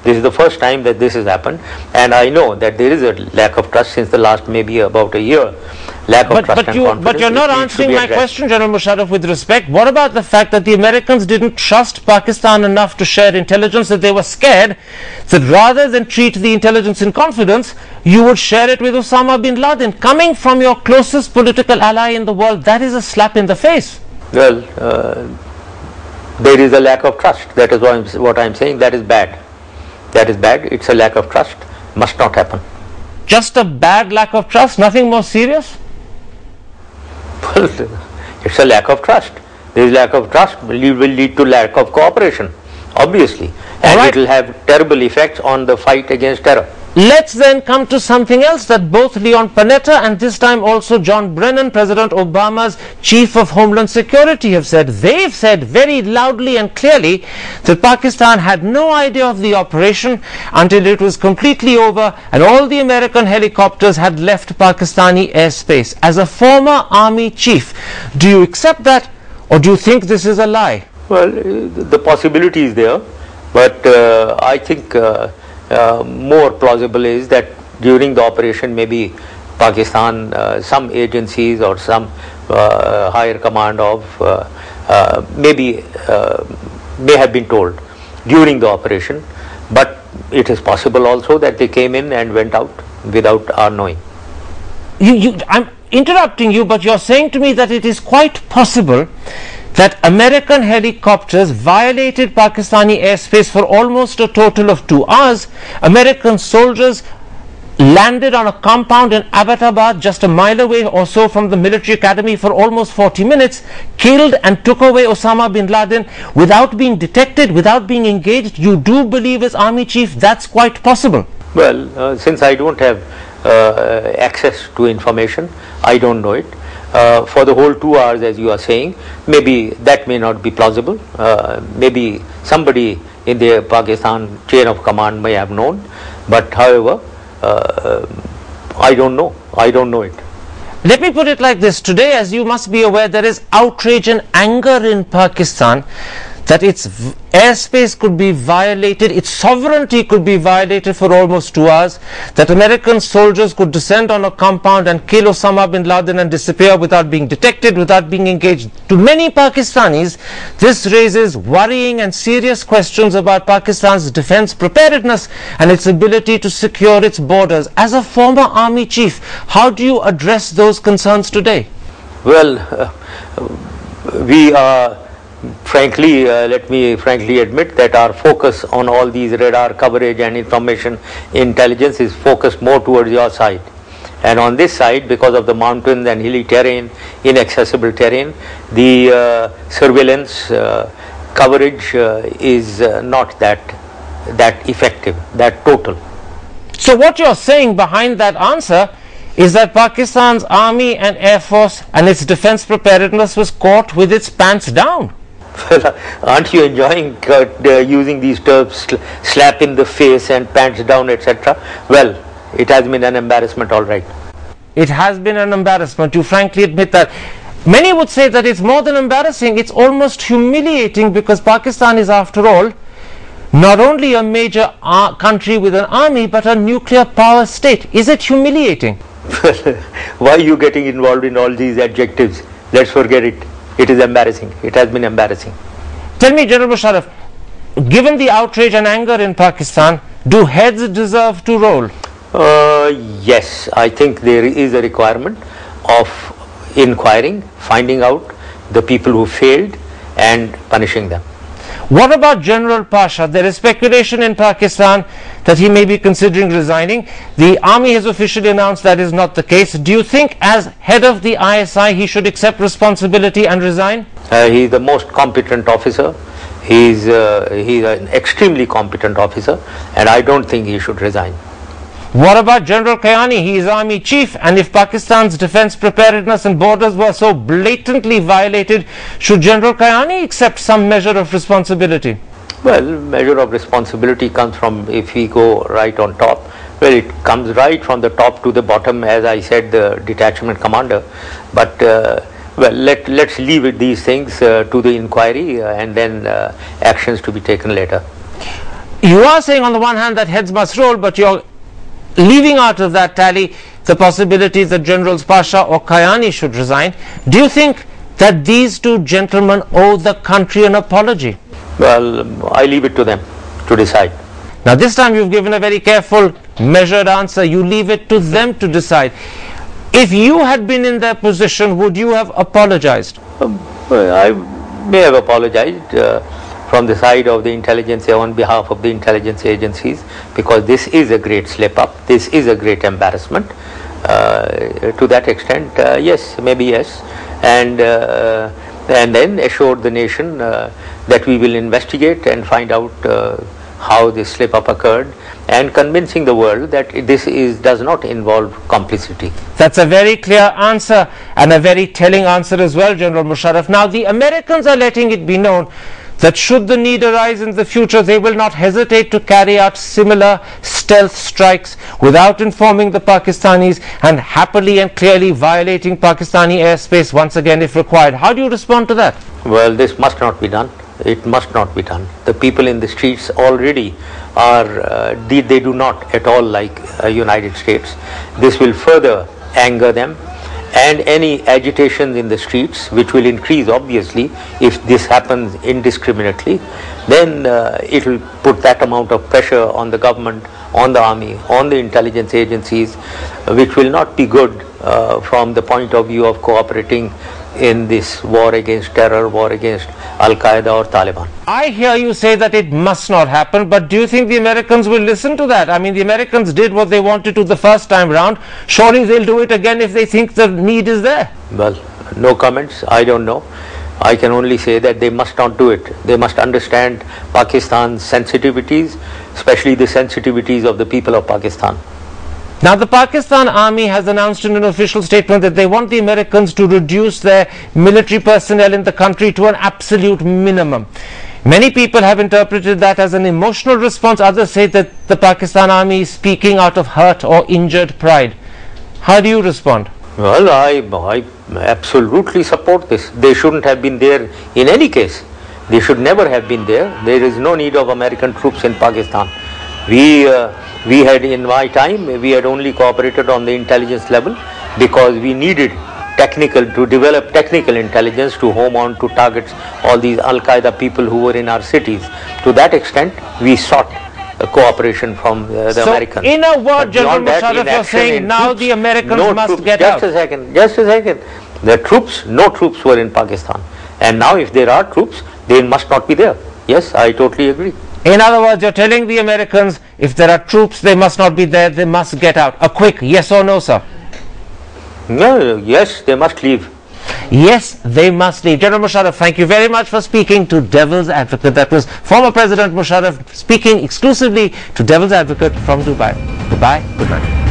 This is the first time that this has happened, and I know that there is a lack of trust since the last maybe about a year. Lack of trust and confidence. But you're not answering my question, General Musharraf, with respect. What about the fact that the Americans didn't trust Pakistan enough to share intelligence, that they were scared, that rather than treat the intelligence in confidence, you would share it with Osama bin Laden? Coming from your closest political ally in the world, that is a slap in the face. Well, there is a lack of trust. That is what I'm saying. That is bad. That is bad. It's a lack of trust. Must not happen. Just a bad lack of trust? Nothing more serious? Well, it's a lack of trust. There is lack of trust will lead to lack of cooperation, obviously, and it will have terrible effects on the fight against terror. Let's then come to something else that both Leon Panetta and this time also John Brennan, President Obama's Chief of Homeland Security, have said. They've said very loudly and clearly that Pakistan had no idea of the operation until it was completely over and all the American helicopters had left Pakistani airspace. As a former army chief, do you accept that, or do you think this is a lie? Well, the possibility is there, but I think more plausible is that during the operation maybe Pakistan, some agencies or some higher command of may have been told during the operation, but it is possible also that they came in and went out without our knowing. I'm interrupting you, but you're saying to me that it is quite possible that American helicopters violated Pakistani airspace for almost a total of 2 hours. American soldiers landed on a compound in Abbotabad, just a mile away or so from the military academy, for almost 40 minutes, killed and took away Osama bin Laden without being detected, without being engaged. You do believe, as army chief, that's quite possible? Well, since I don't have access to information, I don't know it. For the whole 2 hours, as you are saying, maybe that may not be plausible. Maybe somebody in the Pakistan chain of command may have known, but however, I don't know. I don't know it. Let me put it like this. Today, as you must be aware, there is outrage and anger in Pakistan that its airspace could be violated, its sovereignty could be violated for almost 2 hours, that American soldiers could descend on a compound and kill Osama bin Laden and disappear without being detected, without being engaged. To many Pakistanis, this raises worrying and serious questions about Pakistan's defense preparedness and its ability to secure its borders. As a former army chief, how do you address those concerns today? Well, we are frankly, let me frankly admit that our focus on all these radar coverage and information intelligence is focused more towards your side. And on this side, because of the mountains and hilly terrain, inaccessible terrain, the surveillance coverage is not that effective, that total. So what you're saying behind that answer is that Pakistan's army and air force and its defense preparedness was caught with its pants down. Well, aren't you enjoying using these terms, slap in the face and pants down, etc.? Well, it has been an embarrassment, all right. It has been an embarrassment. You frankly admit that. Many would say that it's more than embarrassing, it's almost humiliating, because Pakistan is, after all, not only a major country with an army, but a nuclear power state. Is it humiliating? Why are you getting involved in all these adjectives? Let's forget it. It is embarrassing. It has been embarrassing. Tell me, General Musharraf, given the outrage and anger in Pakistan, do heads deserve to roll? Yes, I think there is a requirement of inquiring, finding out the people who failed and punishing them. What about General Pasha? There is speculation in Pakistan that he may be considering resigning. The army has officially announced that is not the case. Do you think, as head of the ISI, he should accept responsibility and resign? He is the most competent officer. He's an extremely competent officer, and I don't think he should resign. What about General Kayani? He is army chief, and if Pakistan's defense preparedness and borders were so blatantly violated, should General Kayani accept some measure of responsibility? Well, measure of responsibility comes from, if we go right on top, well, it comes right from the top to the bottom, as I said, the detachment commander. But well, let's leave these things to the inquiry and then actions to be taken later. You are saying on the one hand that heads must roll, but you're leaving out of that tally the possibility that Generals Pasha or Kayani should resign. Do you think that these two gentlemen owe the country an apology? Well, I leave it to them to decide. Now this time you've given a very careful, measured answer. You leave it to them to decide. If you had been in their position, would you have apologized? I may have apologized from the side of the intelligence, on behalf of the intelligence agencies, because this is a great slip up, this is a great embarrassment. To that extent, yes, maybe yes, and then assured the nation that we will investigate and find out how this slip up occurred, and convincing the world that this does not involve complicity. That's a very clear answer, and a very telling answer as well, General Musharraf. Now the Americans are letting it be known that should the need arise in the future, they will not hesitate to carry out similar stealth strikes without informing the Pakistanis, and happily and clearly violating Pakistani airspace once again if required. How do you respond to that? Well, this must not be done. It must not be done. The people in the streets already are, they do not at all like United States. This will further anger them, and any agitations in the streets, which will increase obviously if this happens indiscriminately, then it will put that amount of pressure on the government, on the army, on the intelligence agencies, which will not be good from the point of view of cooperating in this war against terror, war against Al-Qaeda or Taliban. I hear you say that it must not happen, but do you think the Americans will listen to that? I mean, the Americans did what they wanted to the first time round. Surely they'll do it again if they think the need is there. Well, no comments. I don't know. I can only say that they must not do it. They must understand Pakistan's sensitivities, especially the sensitivities of the people of Pakistan. Now the Pakistan army has announced in an official statement that they want the Americans to reduce their military personnel in the country to an absolute minimum. Many people have interpreted that as an emotional response. Others say that the Pakistan army is speaking out of hurt or injured pride. How do you respond? Well, I absolutely support this. They shouldn't have been there in any case. They should never have been there. There is no need of American troops in Pakistan. We had, in my time, we had only cooperated on the intelligence level because we needed to develop technical intelligence to home on to targets all these Al-Qaeda people who were in our cities. To that extent, we sought cooperation from the Americans. In a word, General Musharraf, you're saying now troops, the Americans must get out. Just a second. The troops, no troops were in Pakistan. And now if there are troops, they must not be there. Yes, I totally agree. In other words, you're telling the Americans if there are troops, they must not be there, they must get out. A quick yes or no, sir? No, yes, they must leave. Yes, they must leave. General Musharraf, thank you very much for speaking to Devil's Advocate. That was former President Musharraf speaking exclusively to Devil's Advocate from Dubai. Goodbye, good night.